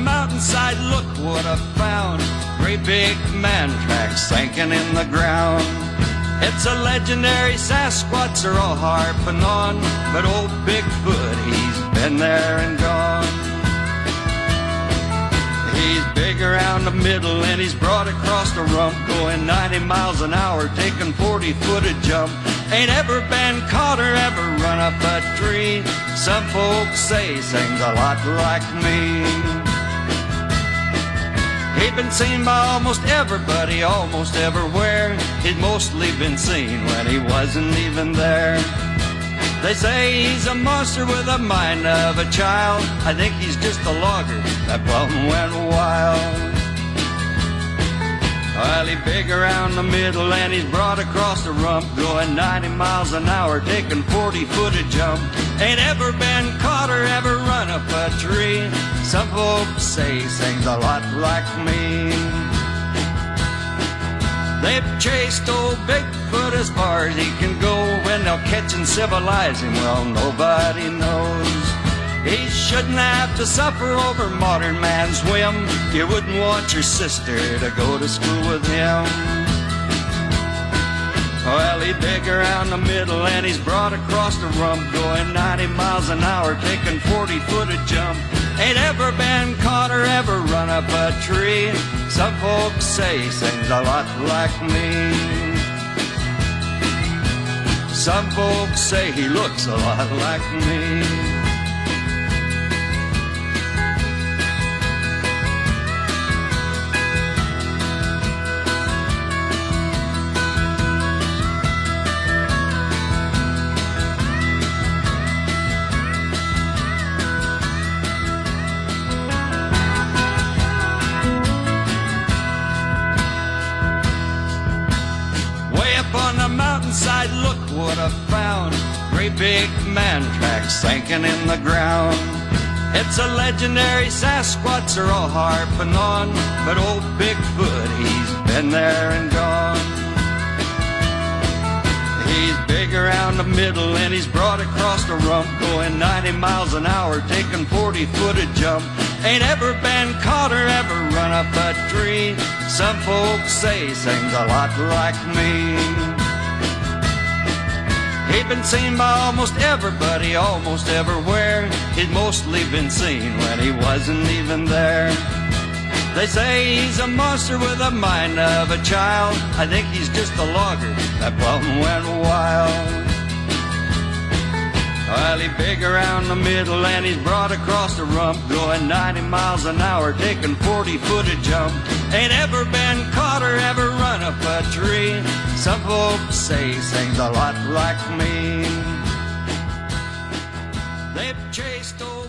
mountainside, look what I found. Great big man tracks sinking in the ground. It's a legendary Sasquatch they're all harping on, but old Bigfoot, he's been there and gone. He's big around the middle and he's broad across the rump, going 90 miles an hour, taking 40-foot a jump. Ain't ever been caught or ever run up a tree. Some folks say he sings a lot like me. He's been seen by almost everybody, almost everywhere. He's mostly been seen when he wasn't even there. They say he's a monster with a mind of a child. I think he's just a logger that plumb went wild. Well, he's big around the middle and he's broad across the rump, going 90 miles an hour, taking 40-foot a jump. Ain't ever been caught or ever run up a tree. Some folks say he sings a lot like me. They've chased old Bigfoot as far as he can go. When they'll catch and civilize him, well, nobody knows. He shouldn't have to suffer over modern man's whim. You wouldn't want your sister to go to school with him. Well, he's big around the middle and he's broad across the rump, going 90 miles an hour, taking 40-foot a jump. Ain't ever been caught or ever run up a tree. Some folks say he sings a lot like me. Some folks say he looks a lot like me. On the mountainside, look what I found. Great big man tracks sinking in the ground. It's a legendary Sasquatch they're all harping on, but old Bigfoot, he's been there and gone. He's big around the middle and he's broad across the rump, going 90 miles an hour, taking 40-foot a jump. Ain't ever been caught or ever run up a tree. Some folks say he sings a lot like me. He's been seen by almost everybody, almost everywhere. He's mostly been seen when he wasn't even there. They say he's a monster with a mind of a child. I think he's just a logger that plumb went wild. Well, he's big around the middle and he's broad across the rump, going 90 miles an hour, taking 40-foot a jump. Ain't ever been caught or ever run up a tree. Some folks say he sings a lot like me. They've chased old